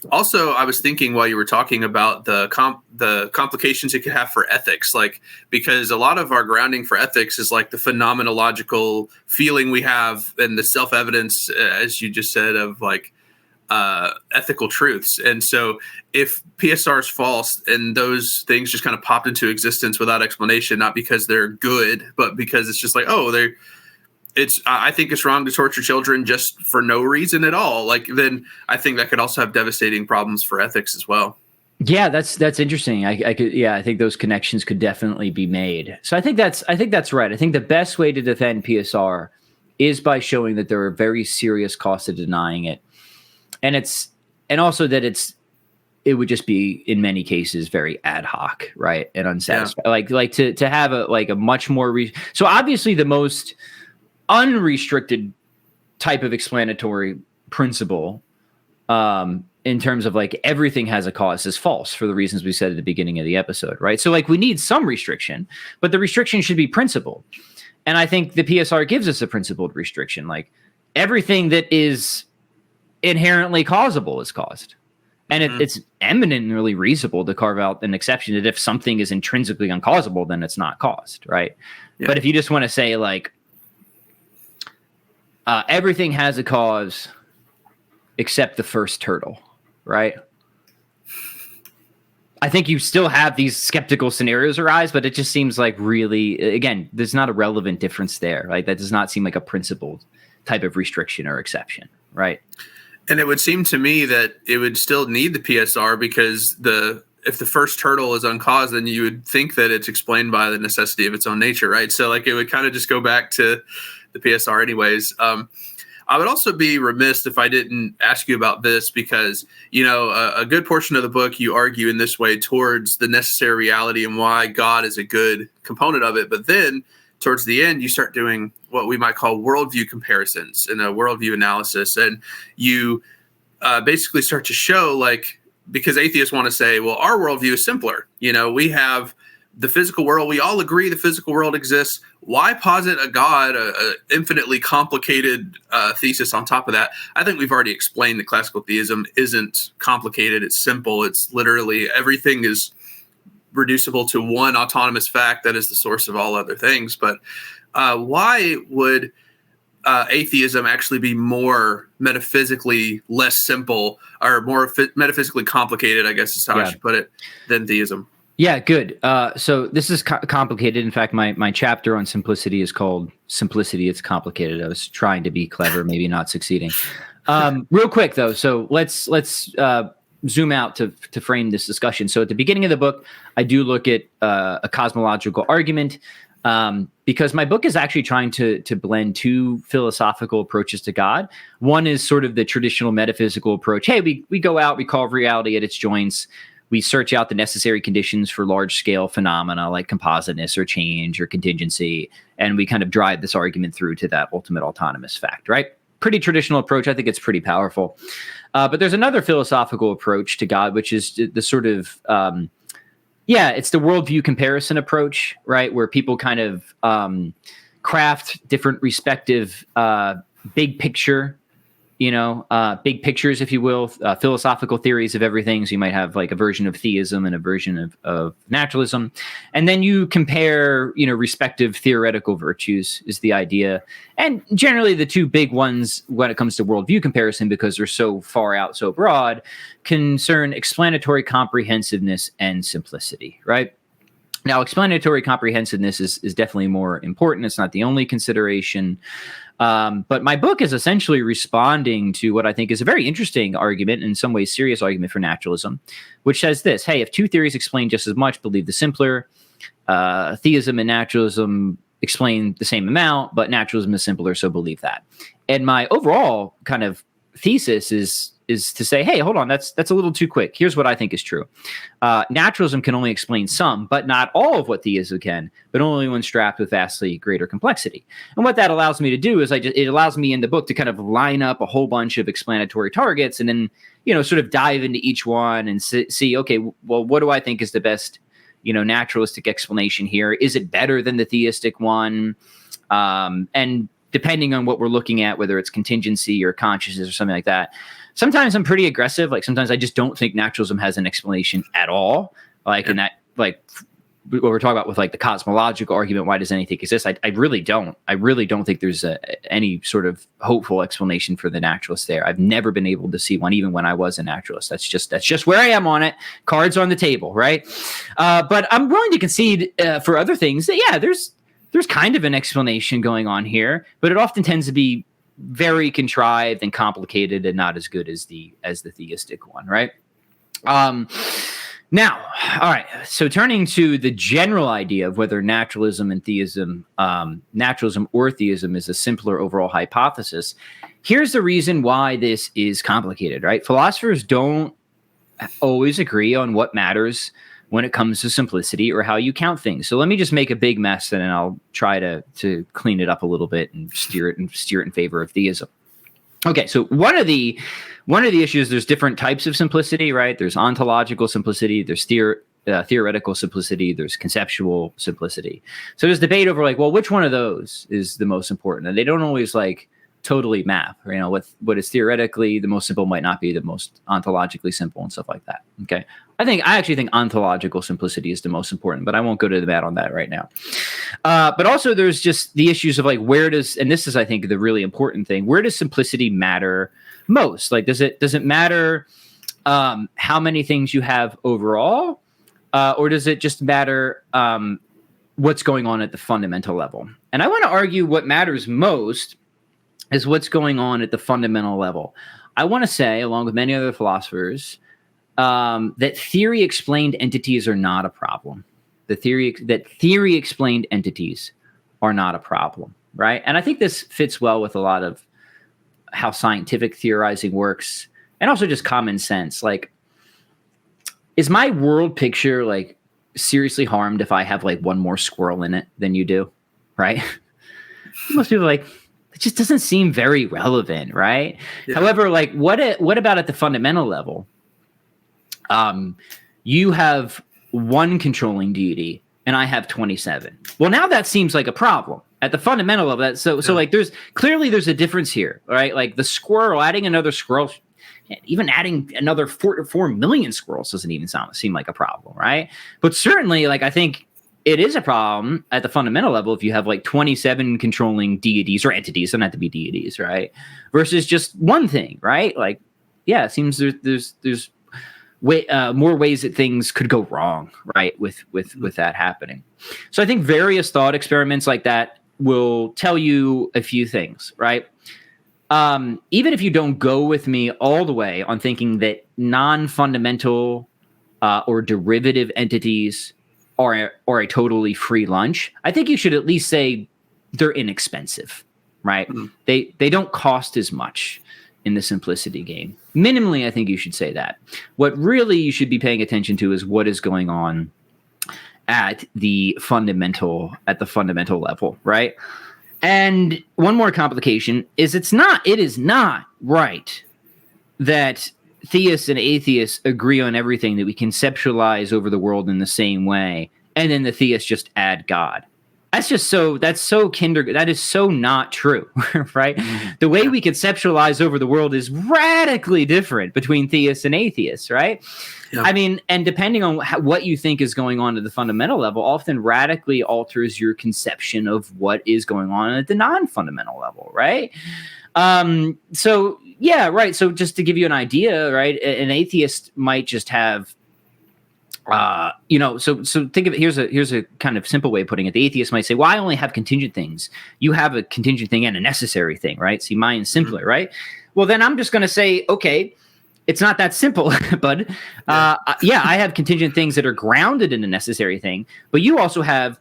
Also, I was thinking while you were talking about the complications it could have for ethics, like, because a lot of our grounding for ethics is like the phenomenological feeling we have and the self-evidence, as you just said, of like ethical truths. And so if PSR is false and those things just kind of popped into existence without explanation, not because they're good, but because it's just like, I think it's wrong to torture children just for no reason at all. Like, then I think that could also have devastating problems for ethics as well. Yeah, that's interesting. I think those connections could definitely be made. So I think that's right. I think the best way to defend PSR is by showing that there are very serious costs of denying it. And also that it would just be in many cases very ad hoc, right, and unsatisfying. Yeah. Like to have a much more so obviously the most unrestricted type of explanatory principle in terms of like everything has a cost is false for the reasons we said at the beginning of the episode, right? So like we need some restriction, but the restriction should be principled, and I think the PSR gives us a principled restriction. Like, everything that is inherently causable is caused. And it's eminently reasonable to carve out an exception that if something is intrinsically uncausable, then it's not caused, right? Yeah. But if you just want to say like everything has a cause except the first turtle, right? I think you still have these skeptical scenarios arise, but it just seems like really, again, there's not a relevant difference there. Like that does not seem like a principled type of restriction or exception, right? And it would seem to me that it would still need the PSR because if the first turtle is uncaused, then you would think that it's explained by the necessity of its own nature, right? So like it would kind of just go back to the PSR anyways. I would also be remiss if I didn't ask you about this because, a good portion of the book you argue in this way towards the necessary reality and why God is a good component of it. But then towards the end, you start doing what we might call worldview comparisons and a worldview analysis. And you basically start to show, like, because atheists want to say, well, our worldview is simpler. We have the physical world. We all agree the physical world exists. Why posit a God, a infinitely complicated thesis on top of that? I think we've already explained that classical theism isn't complicated. It's simple. It's literally everything is reducible to one autonomous fact that is the source of all other things. But why would atheism actually be more metaphysically less simple or more metaphysically complicated, I guess is how I should put it, than theism? Yeah, good. So this is complicated. In fact, my chapter on simplicity is called Simplicity, It's Complicated. I was trying to be clever, maybe not succeeding. Real quick, though. So let's zoom out to frame this discussion. So at the beginning of the book, I do look at a cosmological argument because my book is actually trying to blend two philosophical approaches to God. One is sort of the traditional metaphysical approach. Hey, we go out, we carve reality at its joints. We search out the necessary conditions for large-scale phenomena like compositeness or change or contingency, and we kind of drive this argument through to that ultimate autonomous fact, right? Pretty traditional approach. I think it's pretty powerful. But there's another philosophical approach to God, which is the sort of, it's the worldview comparison approach, right? Where people kind of craft different respective big picture, big pictures, if you will, philosophical theories of everything. So you might have like a version of theism and a version of naturalism. And then you compare, respective theoretical virtues is the idea. And generally the two big ones when it comes to worldview comparison, because they're so far out, so broad, concern explanatory comprehensiveness and simplicity, right? Now, explanatory comprehensiveness is definitely more important. It's not the only consideration. But my book is essentially responding to what I think is a very interesting argument, in some ways serious argument for naturalism, which says this: hey, if two theories explain just as much, believe the simpler. Theism and naturalism explain the same amount, but naturalism is simpler, so believe that. And my overall kind of thesis is to say, hey, hold on, that's a little too quick. Here's what I think is true. Naturalism can only explain some, but not all of what theism can, but only when strapped with vastly greater complexity. And what that allows me to do is it allows me in the book to kind of line up a whole bunch of explanatory targets and then, sort of dive into each one and see, okay, well, what do I think is the best, naturalistic explanation here? Is it better than the theistic one? And depending on what we're looking at, whether it's contingency or consciousness or something like that, sometimes I'm pretty aggressive. Like sometimes I just don't think naturalism has an explanation at all. In that, what we're talking about with like the cosmological argument, why does anything exist? I really don't. I really don't think there's any sort of hopeful explanation for the naturalist there. I've never been able to see one, even when I was a naturalist. That's just where I am on it. Cards on the table, right? But I'm willing to concede for other things that there's kind of an explanation going on here, but it often tends to be very contrived and complicated and not as good as the theistic one, right? Now, all right. So turning to the general idea of whether naturalism and theism, naturalism or theism is a simpler overall hypothesis, here's the reason why this is complicated, right? Philosophers don't always agree on what matters when it comes to simplicity or how you count things. So let me just make a big mess and then I'll try to clean it up a little bit and steer it in favor of theism. Okay, so one of the issues, there's different types of simplicity, right? There's ontological simplicity, there's theoretical simplicity, there's conceptual simplicity. So there's debate over which one of those is the most important? And they don't always totally map. What is theoretically the most simple might not be the most ontologically simple and stuff like that. Okay. I actually think ontological simplicity is the most important, but I won't go to the mat on that right now. But also there's just the issues of where does, and this is, I think, the really important thing, where does simplicity matter most? Like, does it matter how many things you have overall, or does it just matter what's going on at the fundamental level? And I want to argue what matters most is what's going on at the fundamental level. I want to say, along with many other philosophers, that theory explained entities are not a problem. That theory explained entities are not a problem, right? And I think this fits well with a lot of how scientific theorizing works, and also just common sense. Like, is my world picture like seriously harmed if I have like one more squirrel in it than you do, right? Most people are like, it just doesn't seem very relevant, right? Yeah. However, like, what about at the fundamental level? You have one controlling deity, and I have 27. Well, now that seems like a problem at the fundamental level. So like, there's a difference here, right? Like the squirrel, adding another squirrel, even adding another 4 million squirrels doesn't even seem like a problem, right? But certainly, like, I think it is a problem at the fundamental level if you have like 27 controlling deities or entities, don't have to be deities, right? Versus just one thing, right? Like, yeah, it seems there's more ways that things could go wrong, right? With that happening. So I think various thought experiments like that will tell you a few things, right? Even if you don't go with me all the way on thinking that non-fundamental or derivative entities are a totally free lunch, I think you should at least say they're inexpensive, right? Mm-hmm. They don't cost as much in the simplicity game. Minimally, I think you should say that. What really you should be paying attention to is what is going on at the fundamental level, right? And one more complication is it is not right that theists and atheists agree on everything, that we conceptualize over the world in the same way, and then the theists just add God. That is so not true, right? Mm-hmm. The way we conceptualize over the world is radically different between theists and atheists, right? Yeah. I mean, and depending on what you think is going on at the fundamental level, often radically alters your conception of what is going on at the non-fundamental level, right? So yeah, right. So just to give you an idea, right? An atheist might just have, so think of it. Here's a kind of simple way of putting it. The atheist might say, well, I only have contingent things. You have a contingent thing and a necessary thing, right? See, mine's simpler, mm-hmm. right? Well, then I'm just going to say, okay, it's not that simple, bud. Yeah, I have contingent things that are grounded in a necessary thing, but you also have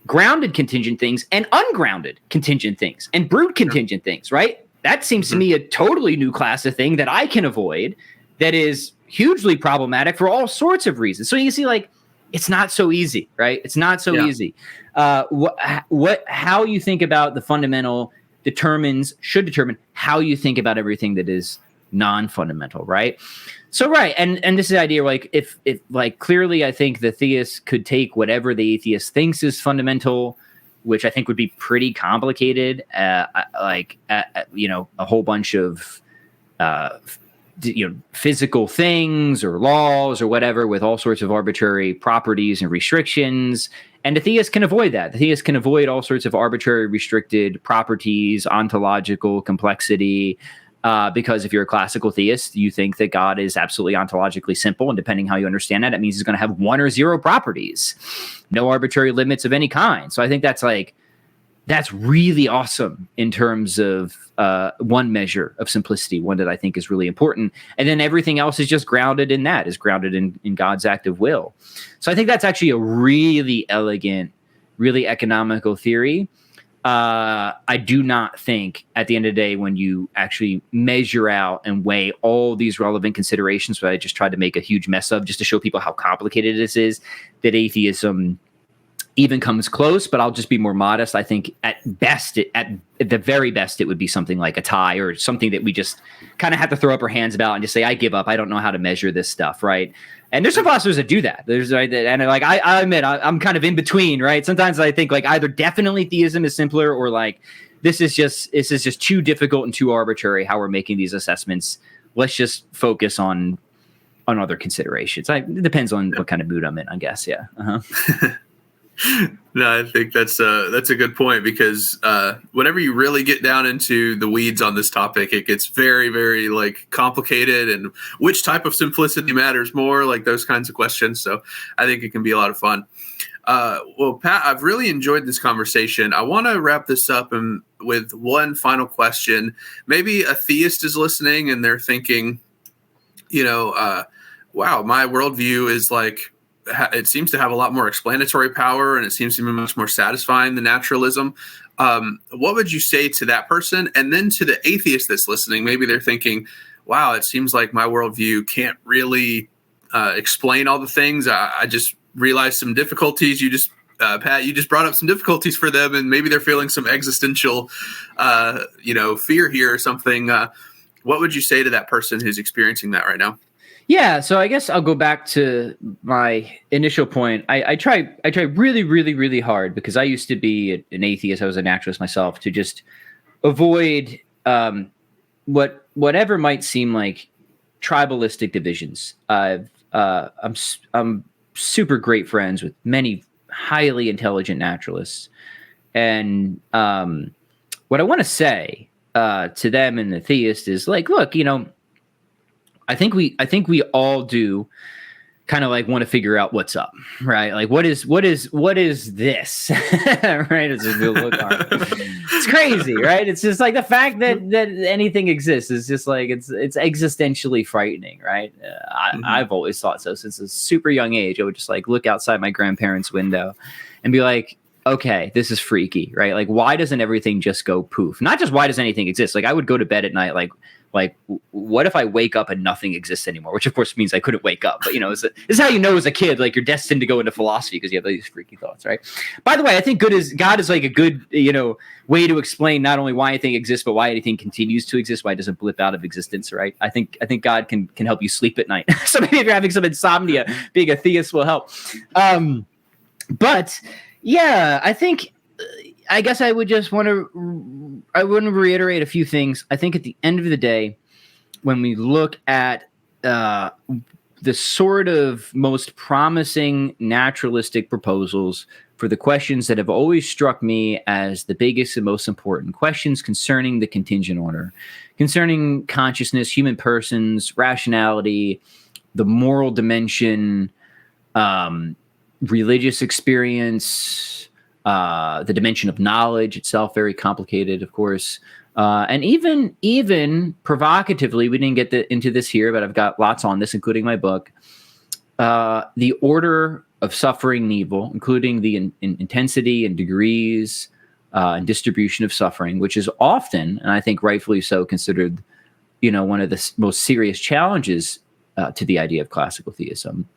grounded contingent things and ungrounded contingent things and brute contingent things, right? That seems mm-hmm. to me a totally new class of thing that I can avoid, that is hugely problematic for all sorts of reasons. So you see, like, it's not so easy, right? It's not so easy. How you think about the fundamental should determine how you think about everything that is non-fundamental, right? So, right. And this is the idea, like, if like, clearly I think the theist could take whatever the atheist thinks is fundamental, which I think would be pretty complicated, a whole bunch of, physical things or laws or whatever with all sorts of arbitrary properties and restrictions. And the theist can avoid that. The theist can avoid all sorts of arbitrary restricted properties, ontological complexity, because if you're a classical theist, you think that God is absolutely ontologically simple. And depending how you understand that, it means he's going to have 1 or 0 properties, no arbitrary limits of any kind. So I think that's really awesome in terms of one measure of simplicity, one that I think is really important. And then everything else is just grounded in that, is grounded in God's active will. So I think that's actually a really elegant, really economical theory. I do not think at the end of the day, when you actually measure out and weigh all these relevant considerations, what I just tried to make a huge mess of just to show people how complicated this is, that atheism even comes close, but I'll just be more modest. I think at the very best, it would be something like a tie, or something that we just kind of have to throw up our hands about and just say, I give up. I don't know how to measure this stuff, right? And there's some philosophers that do that. I admit I'm kind of in between, right? Sometimes I think, like, either definitely theism is simpler, or like this is just too difficult and too arbitrary how we're making these assessments. Let's just focus on other considerations. It depends on what kind of mood I'm in, I guess. Yeah. Uh-huh. No, I think that's a good point because whenever you really get down into the weeds on this topic, it gets very, very like complicated, and which type of simplicity matters more, like those kinds of questions. So I think it can be a lot of fun. Well, Pat, I've really enjoyed this conversation. I want to wrap this up with one final question. Maybe a theist is listening and they're thinking, wow, my worldview is like, it seems to have a lot more explanatory power and it seems to be much more satisfying than naturalism. What would you say to that person? And then to the atheist that's listening, maybe they're thinking, wow, it seems like my worldview can't really explain all the things. I just realized some difficulties. Pat, you just brought up some difficulties for them, and maybe they're feeling some existential, fear here or something. What would you say to that person who's experiencing that right now? Yeah, so I guess I'll go back to my initial point. I try really, really, really hard, because I used to be an atheist. I was a naturalist myself, to just avoid whatever might seem like tribalistic divisions. I'm super great friends with many highly intelligent naturalists, and what I want to say to them and the theist is like, look, I think we all do kind of like want to figure out what's up, right? Like what is this, right? It's crazy, right? It's just like the fact that anything exists is just like it's existentially frightening, right? I've always thought so since a super young age. I would just like look outside my grandparents' window and be like, okay, this is freaky, right? Like, why doesn't everything just go poof? Not just why does anything exist? Like, I would go to bed at night like, what if I wake up and nothing exists anymore? Which of course means I couldn't wake up. But this is how as a kid, like you're destined to go into philosophy because you have these freaky thoughts, right? By the way, I think God is like a good, way to explain not only why anything exists, but why anything continues to exist, why it doesn't blip out of existence, right? I think God can help you sleep at night. So maybe if you're having some insomnia, being a theist will help. But yeah, I guess I would just want to reiterate a few things. I think at the end of the day, when we look at the sort of most promising naturalistic proposals for the questions that have always struck me as the biggest and most important questions concerning the contingent order, concerning consciousness, human persons, rationality, the moral dimension, religious experience, the dimension of knowledge itself, very complicated, of course. And even provocatively, we didn't get into this here, but I've got lots on this, including my book, the order of suffering and evil, including the intensity and degrees and distribution of suffering, which is often, and I think rightfully so, considered, one of the most serious challenges to the idea of classical theism.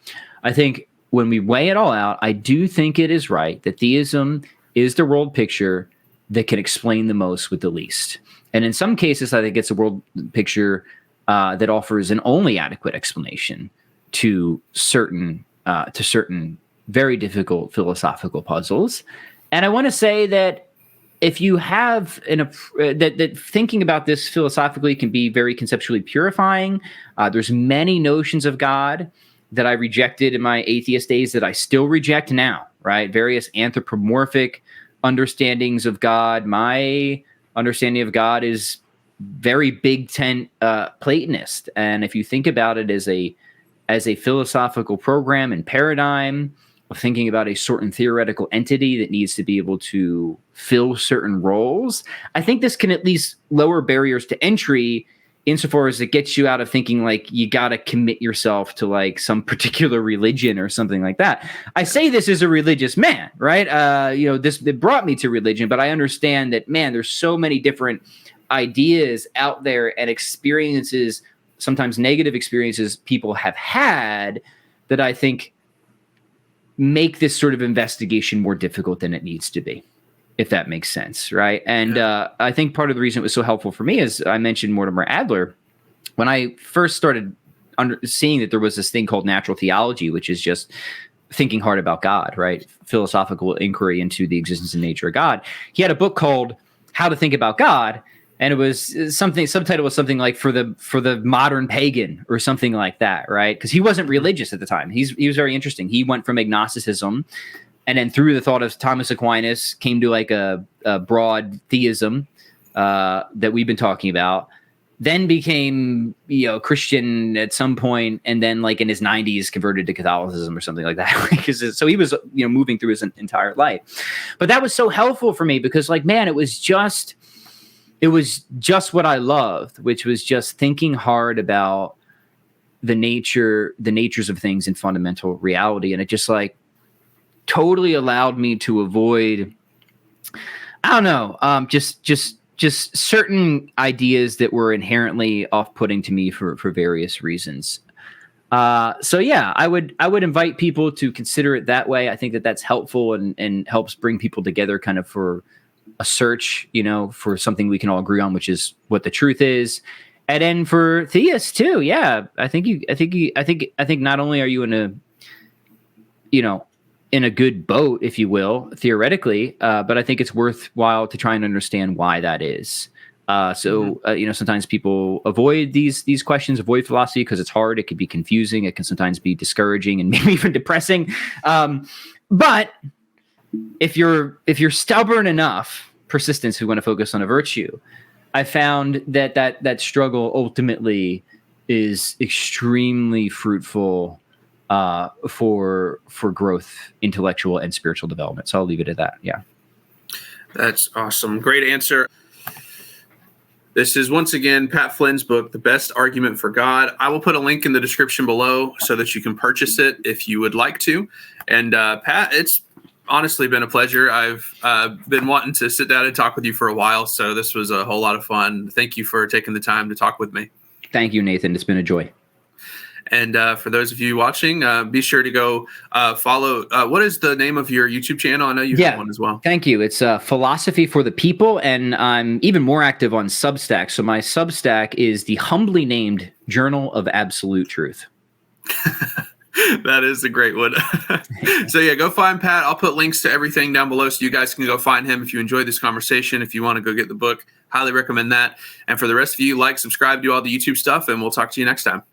I think when we weigh it all out, I do think it is right that theism is the world picture that can explain the most with the least. And in some cases, I think it's a world picture that offers an only adequate explanation to certain very difficult philosophical puzzles. And I want to say that if you have that thinking about this philosophically can be very conceptually purifying. There's many notions of God that I rejected in my atheist days that I still reject now, right? Various anthropomorphic understandings of God. My understanding of God is very big tent Platonist. And if you think about it as a philosophical program and paradigm of thinking about a certain theoretical entity that needs to be able to fill certain roles, I think this can at least lower barriers to entry insofar as it gets you out of thinking like you got to commit yourself to like some particular religion or something like that. I say this as a religious man, right? It brought me to religion, but I understand that, man, there's so many different ideas out there and experiences, sometimes negative experiences people have had, that I think make this sort of investigation more difficult than it needs to be, if that makes sense, right? And I think part of the reason it was so helpful for me is I mentioned Mortimer Adler. When I first started seeing that there was this thing called natural theology, which is just thinking hard about God, right? Philosophical inquiry into the existence and nature of God. He had a book called How to Think About God, and it was subtitle was something like for the modern pagan or something like that, right? Because he wasn't religious at the time. He was very interesting. He went from agnosticism and then through the thought of Thomas Aquinas came to like a broad theism that we've been talking about. Then became, Christian at some point, and then like in his 90s converted to Catholicism or something like that. So he was, moving through his entire life. But that was so helpful for me because, like, man, it was just what I loved, which was just thinking hard about the natures of things in fundamental reality. And it just like totally allowed me to avoid, I don't know, just certain ideas that were inherently off-putting to me for various reasons. So yeah, I would invite people to consider it that way. I think that that's helpful and helps bring people together kind of for a search, for something we can all agree on, which is what the truth is. And then for theists too. Yeah. I think not only are you in a good boat, if you will, theoretically, but I think it's worthwhile to try and understand why that is. Sometimes people avoid these questions, avoid philosophy because it's hard. It can be confusing. It can sometimes be discouraging and maybe even depressing. But if you're stubborn enough, persistence, who want to focus on a virtue, I found that struggle ultimately is extremely fruitful for growth, intellectual and spiritual development. So I'll leave it at that. Yeah. That's awesome. Great answer. This is once again Pat Flynn's book, The Best Argument for God. I will put a link in the description below so that you can purchase it if you would like to. And Pat, it's honestly been a pleasure. I've been wanting to sit down and talk with you for a while, so this was a whole lot of fun. Thank you for taking the time to talk with me. Thank you, Nathan. It's been a joy. And for those of you watching, be sure to go follow. What is the name of your YouTube channel? I know you have one as well. Thank you. It's Philosophy for the People, and I'm even more active on Substack. So my Substack is the humbly named Journal of Absolute Truth. That is a great one. So yeah, go find Pat. I'll put links to everything down below so you guys can go find him if you enjoyed this conversation. If you want to go get the book, highly recommend that. And for the rest of you, like, subscribe, do all the YouTube stuff, and we'll talk to you next time.